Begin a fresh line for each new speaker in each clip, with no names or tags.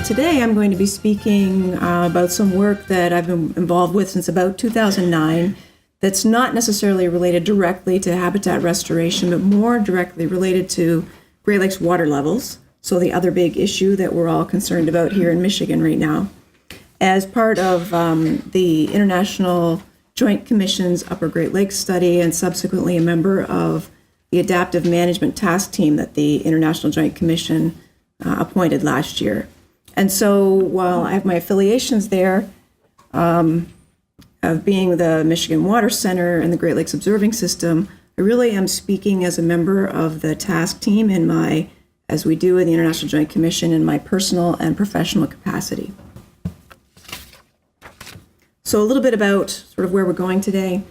Today I'm going to be speaking about some work that I've been involved with since about 2009 that's not necessarily related directly to habitat restoration, but more directly related to Great Lakes water levels, so the other big issue that we're all concerned about here in Michigan right now. As part of the International Joint Commission's Upper Great Lakes study and subsequently a member of the Adaptive Management Task Team that the International Joint Commission appointed last year. And so while I have my affiliations there, of being the Michigan Water Center and the Great Lakes Observing System, I really am speaking as a member of the task team as we do in the International Joint Commission, in my personal and professional capacity. So a little bit about sort of where we're going today,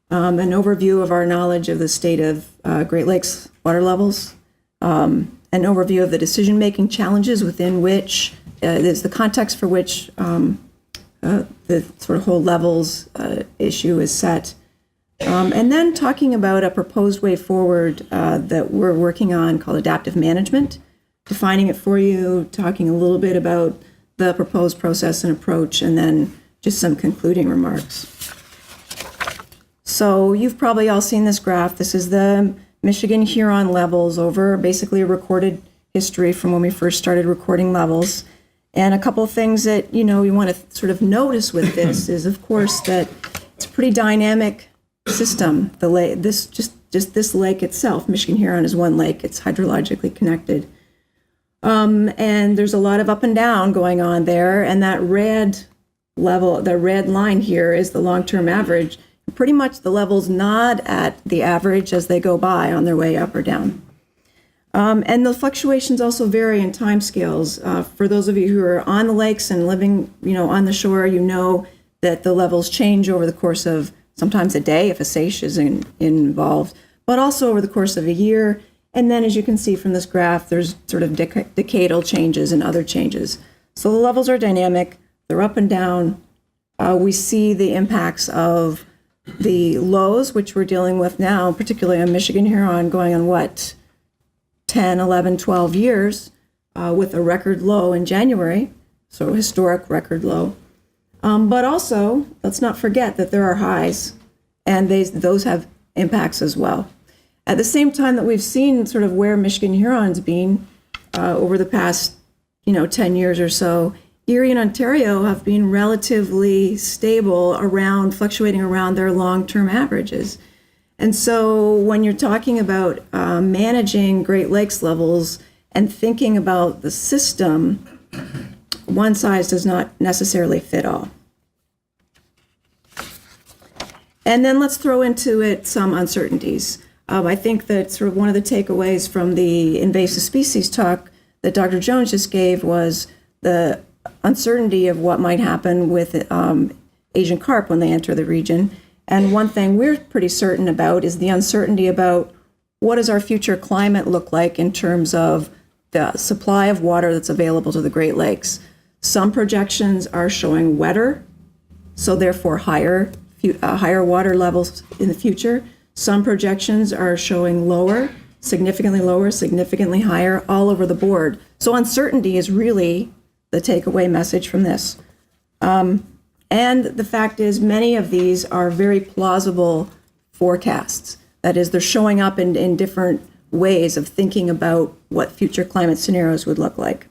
an overview of our knowledge of the state of Great Lakes water levels, an overview of the decision-making challenges within which there's the context for which the sort of whole levels issue is set. And then talking about a proposed way forward that we're working on called adaptive management, defining it for you, talking a little bit about the proposed process and approach, and then just some concluding remarks. So you've probably all seen this graph. This is the Michigan Huron levels over basically a recorded history from when we first started recording levels. And a couple of things that, you want to sort of notice with this is, of course, that it's a pretty dynamic system. The lake, just this lake itself, Michigan Huron is one lake. It's hydrologically connected. And there's a lot of up and down going on there. And that red level, the red line here is the long-term average. Pretty much the levels nod at the average as they go by on their way up or down. And the fluctuations also vary in time scales. For those of you who are on the lakes and living, on the shore, that the levels change over the course of sometimes a day if a seiche is involved, but also over the course of a year. And then as you can see from this graph, there's sort of decadal changes and other changes. So the levels are dynamic, they're up and down. We see the impacts of the lows, which we're dealing with now, particularly on Michigan Huron, going on 10, 11, 12 years with a record low in January, so historic record low. But also, let's not forget that there are highs, and those have impacts as well. At the same time that we've seen sort of where Michigan Huron's been over the past, 10 years or so, Erie and Ontario have been relatively stable fluctuating around their long-term averages. And so when you're talking about managing Great Lakes levels and thinking about the system, one size does not necessarily fit all. And then let's throw into it some uncertainties. I think that sort of one of the takeaways from the invasive species talk that Dr. Jones just gave was the uncertainty of what might happen with Asian carp when they enter the region. And one thing we're pretty certain about is the uncertainty about what does our future climate look like in terms of the supply of water that's available to the Great Lakes. Some projections are showing wetter, so therefore higher water levels in the future. Some projections are showing significantly higher, all over the board. So uncertainty is really the takeaway message from this. And the fact is, many of these are very plausible forecasts. That is, they're showing up in different ways of thinking about what future climate scenarios would look like.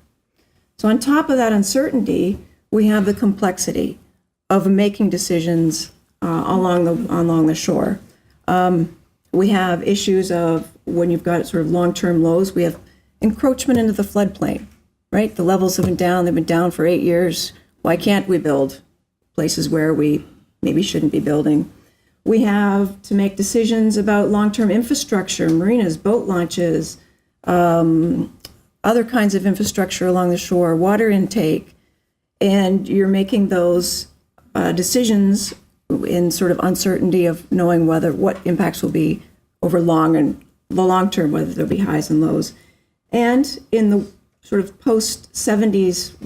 So on top of that uncertainty, we have the complexity of making decisions along the shore. We have issues of when you've got sort of long-term lows, we have encroachment into the floodplain, right? The levels have been down, they've been down for 8 years. Why can't we build places where we maybe shouldn't be building? We have to make decisions about long-term infrastructure, marinas, boat launches, other kinds of infrastructure along the shore, water intake, and you're making those decisions in sort of uncertainty of knowing what impacts will be over the long term, whether there'll be highs and lows. And in the sort of post-70s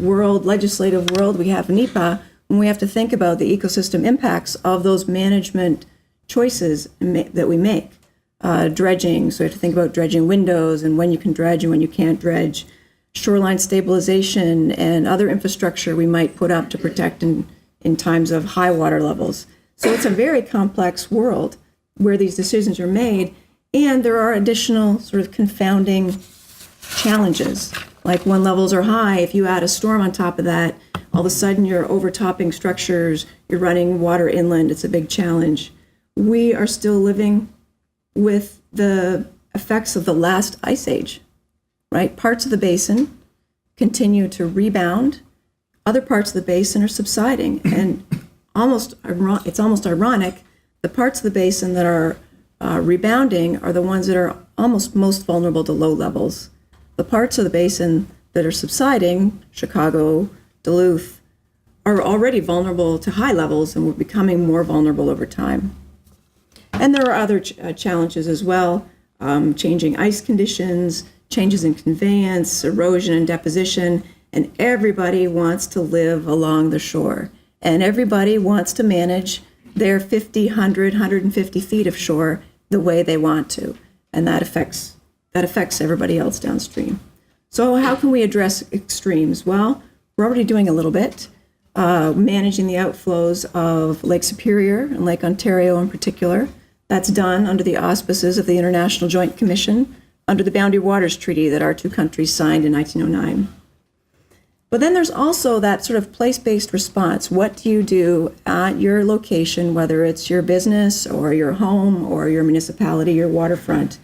legislative world, we have NEPA, and we have to think about the ecosystem impacts of those management choices that we make. dredging, so you have to think about dredging windows and when you can dredge and when you can't dredge, shoreline stabilization and other infrastructure we might put up to protect in times of high water levels. So it's a very complex world where these decisions are made, and there are additional sort of confounding challenges. Like when levels are high, if you add a storm on top of that, all of a sudden you're overtopping structures, you're running water inland, it's a big challenge. We are still living with the effects of the last ice age, right? Parts of the basin continue to rebound, other parts of the basin are subsiding, and it's almost ironic, the parts of the basin that are rebounding are the ones that are almost most vulnerable to low levels. The parts of the basin that are subsiding, Chicago, Duluth, are already vulnerable to high levels and we're becoming more vulnerable over time. And there are other challenges as well, changing ice conditions, changes in conveyance, erosion and deposition, and everybody wants to live along the shore. And everybody wants to manage their 50, 100, 150 feet of shore the way they want to. And that affects everybody else downstream. So how can we address extremes? Well, we're already doing a little bit, managing the outflows of Lake Superior and Lake Ontario in particular. That's done under the auspices of the International Joint Commission under the Boundary Waters Treaty that our two countries signed in 1909. But then there's also that sort of place-based response. What do you do at your location, whether it's your business or your home or your municipality, your waterfront?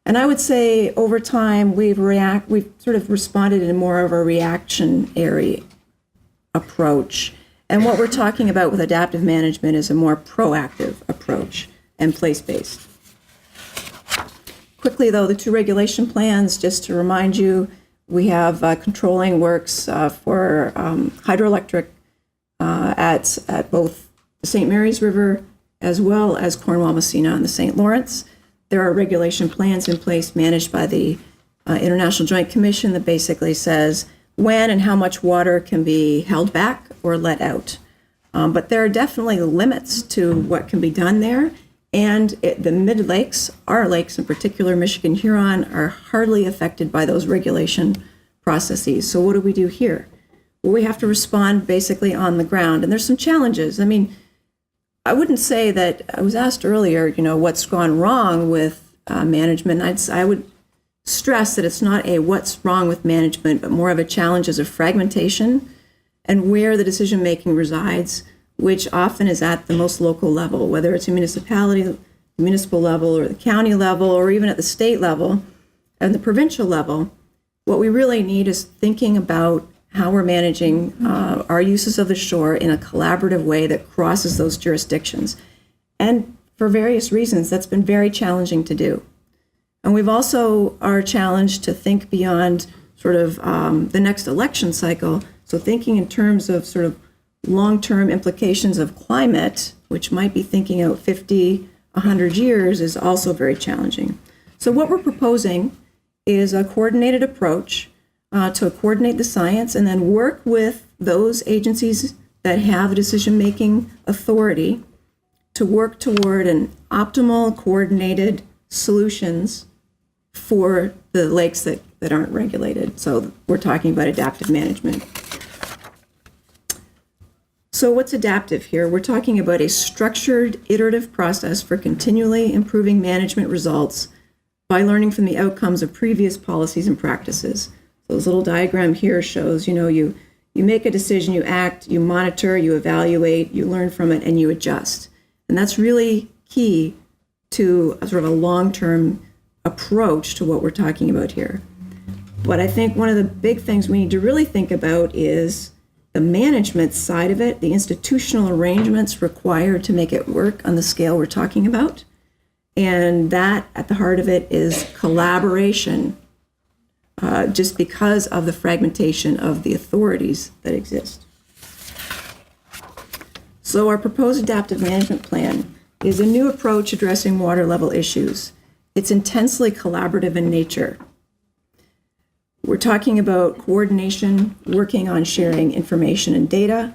And I would say over time, we've sort of responded in more of a reactionary approach. And what we're talking about with adaptive management is a more proactive approach and place-based. Quickly, though, the two regulation plans, just to remind you, we have controlling works for hydroelectric at both the St. Mary's River as well as Cornwall, Messina, and the St. Lawrence. There are regulation plans in place managed by the International Joint Commission that basically says when and how much water can be held back or let out. But there are definitely limits to what can be done there. And the mid-lakes, our lakes in particular, Michigan, Huron, are hardly affected by those regulation processes. So what do we do here? Well, we have to respond basically on the ground. And there's some challenges. I mean, I wouldn't say that, I was asked earlier, what's gone wrong with management. I would stress that it's not a what's wrong with management, but more of a challenges of fragmentation and where the decision-making resides, which often is at the most local level, whether it's a municipality, the municipal level, or the county level, or even at the state level and the provincial level. What we really need is thinking about how we're managing our uses of the shore in a collaborative way that crosses those jurisdictions. And for various reasons, that's been very challenging to do. And we've also are challenged to think beyond sort of the next election cycle. So thinking in terms of sort of long-term implications of climate, which might be thinking out 50, 100 years, is also very challenging. So what we're proposing is a coordinated approach to coordinate the science and then work with those agencies that have decision-making authority to work toward an optimal coordinated solutions for the lakes that aren't regulated. So we're talking about adaptive management. So what's adaptive here? We're talking about a structured, iterative process for continually improving management results by learning from the outcomes of previous policies and practices. So this little diagram here shows, you make a decision, you act, you monitor, you evaluate, you learn from it, and you adjust. And that's really key to a sort of a long-term approach to what we're talking about here. But I think one of the big things we need to really think about is the management side of it, the institutional arrangements required to make it work on the scale we're talking about. And that, at the heart of it, is collaboration, just because of the fragmentation of the authorities that exist. So our proposed adaptive management plan is a new approach addressing water level issues. It's intensely collaborative in nature. We're talking about coordination, working on sharing information and data,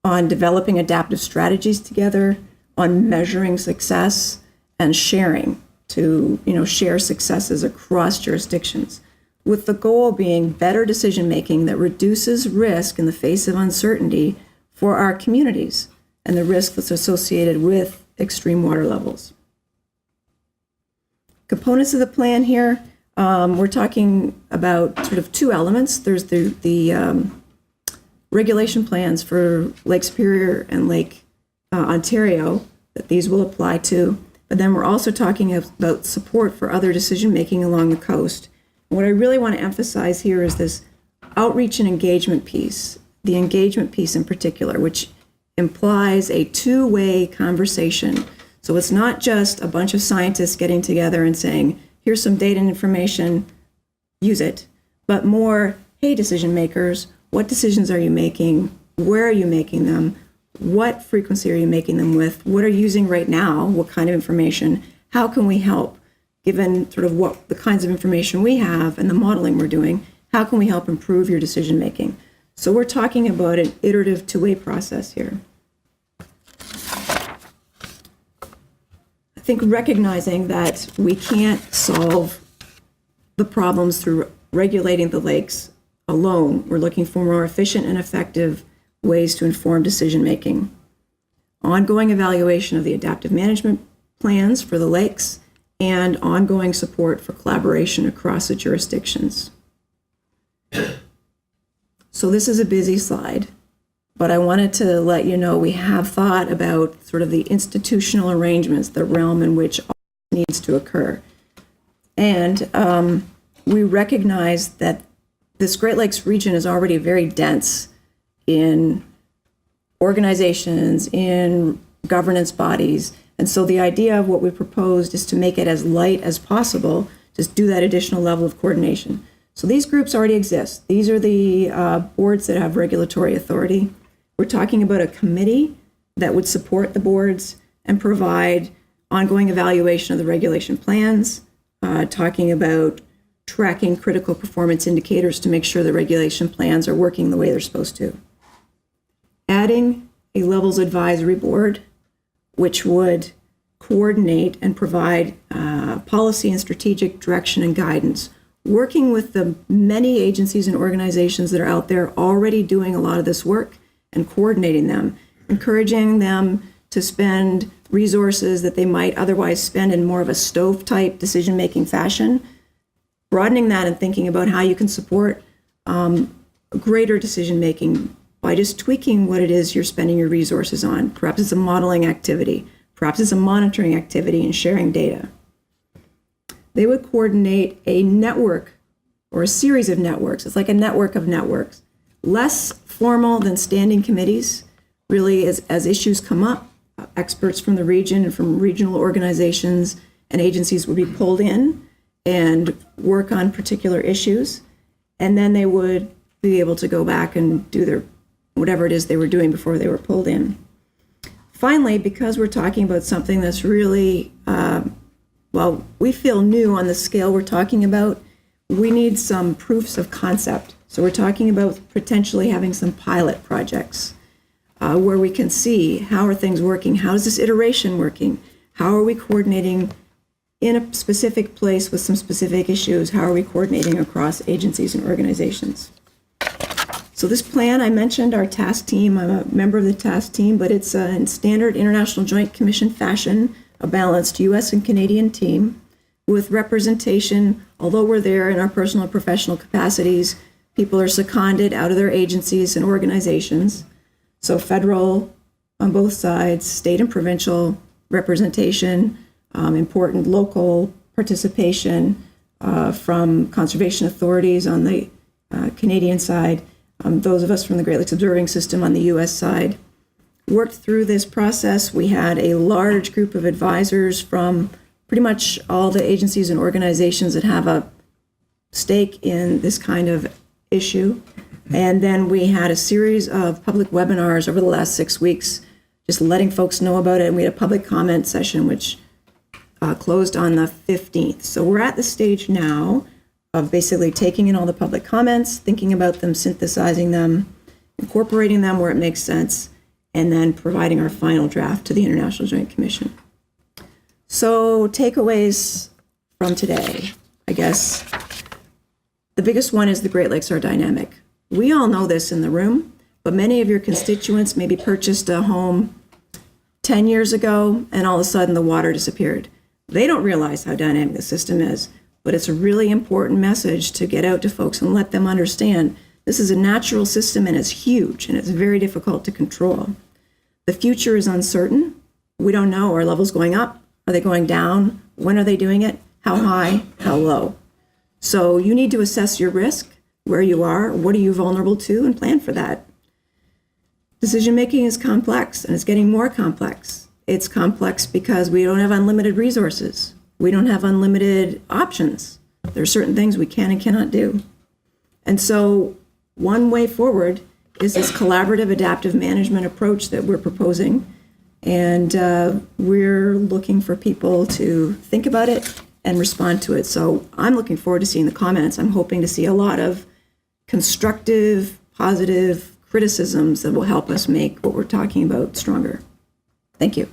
on developing adaptive strategies together, on measuring success, and sharing. to, share successes across jurisdictions, with the goal being better decision-making that reduces risk in the face of uncertainty for our communities and the risk that's associated with extreme water levels. Components of the plan here, we're talking about sort of two elements. There's the regulation plans for Lake Superior and Lake Ontario that these will apply to. But then we're also talking about support for other decision-making along the coast. And what I really want to emphasize here is this outreach and engagement piece, the engagement piece in particular, which implies a two-way conversation. So it's not just a bunch of scientists getting together and saying, here's some data and information, use it, but more, hey, decision makers, what decisions are you making? Where are you making them? What frequency are you making them with? What are you using right now? What kind of information? How can we help? Given sort of what the kinds of information we have and the modeling we're doing, how can we help improve your decision making? So we're talking about an iterative two-way process here. I think recognizing that we can't solve the problems through regulating the lakes alone. We're looking for more efficient and effective ways to inform decision-making. Ongoing evaluation of the adaptive management plans for the lakes and ongoing support for collaboration across the jurisdictions. So this is a busy slide, but I wanted to let you know we have thought about sort of the institutional arrangements, the realm in which all this needs to occur. And we recognize that this Great Lakes region is already very dense in organizations, in governance bodies. And so the idea of what we proposed is to make it as light as possible, just do that additional level of coordination. So these groups already exist. These are the boards that have regulatory authority. We're talking about a committee that would support the boards and provide ongoing evaluation of the regulation plans, talking about tracking critical performance indicators to make sure the regulation plans are working the way they're supposed to. Adding a levels advisory board, which would coordinate and provide policy and strategic direction and guidance, working with the many agencies and organizations that are out there already doing a lot of this work and coordinating them, encouraging them to spend resources that they might otherwise spend in more of a stove-type decision-making fashion, broadening that and thinking about how you can support greater decision-making by just tweaking what it is you're spending your resources on. Perhaps it's a modeling activity, perhaps it's a monitoring activity and sharing data. They would coordinate a network or a series of networks. It's like a network of networks, less formal than standing committees. Really, as issues come up, experts from the region and from regional organizations and agencies would be pulled in and work on particular issues. And then they would be able to go back and do their whatever it is they were doing before they were pulled in. Finally, because we're talking about something that's really, we feel new on the scale we're talking about, we need some proofs of concept. So we're talking about potentially having some pilot projects where we can see how are things working, how is this iteration working, how are we coordinating in a specific place with some specific issues, how are we coordinating across agencies and organizations. So this plan, I mentioned our task team. I'm a member of the task team, but it's in standard International Joint Commission fashion, a balanced U.S. and Canadian team with representation. Although we're there in our personal and professional capacities, people are seconded out of their agencies and organizations. So federal on both sides, state and provincial representation, important local participation from conservation authorities on the Canadian side, those of us from the Great Lakes Observing System on the U.S. side. Worked through this process. We had a large group of advisors from pretty much all the agencies and organizations that have a stake in this kind of issue. And then we had a series of public webinars over the last 6 weeks, just letting folks know about it. And we had a public comment session, which closed on the 15th. So we're at the stage now of basically taking in all the public comments, thinking about them, synthesizing them, incorporating them where it makes sense, and then providing our final draft to the International Joint Commission. So takeaways from today, I guess. The biggest one is the Great Lakes are dynamic. We all know this in the room, but many of your constituents maybe purchased a home 10 years ago and all of a sudden the water disappeared. They don't realize how dynamic the system is, but it's a really important message to get out to folks and let them understand this is a natural system and it's huge and it's very difficult to control. The future is uncertain. We don't know. Are levels going up? Are they going down? When are they doing it? How high? How low? So you need to assess your risk, where you are, what are you vulnerable to, and plan for that. Decision making is complex and it's getting more complex. It's complex because we don't have unlimited resources. We don't have unlimited options. There are certain things we can and cannot do. And so one way forward is this collaborative adaptive management approach that we're proposing. And we're looking for people to think about it and respond to it. So I'm looking forward to seeing the comments. I'm hoping to see a lot of constructive, positive criticisms that will help us make what we're talking about stronger. Thank you.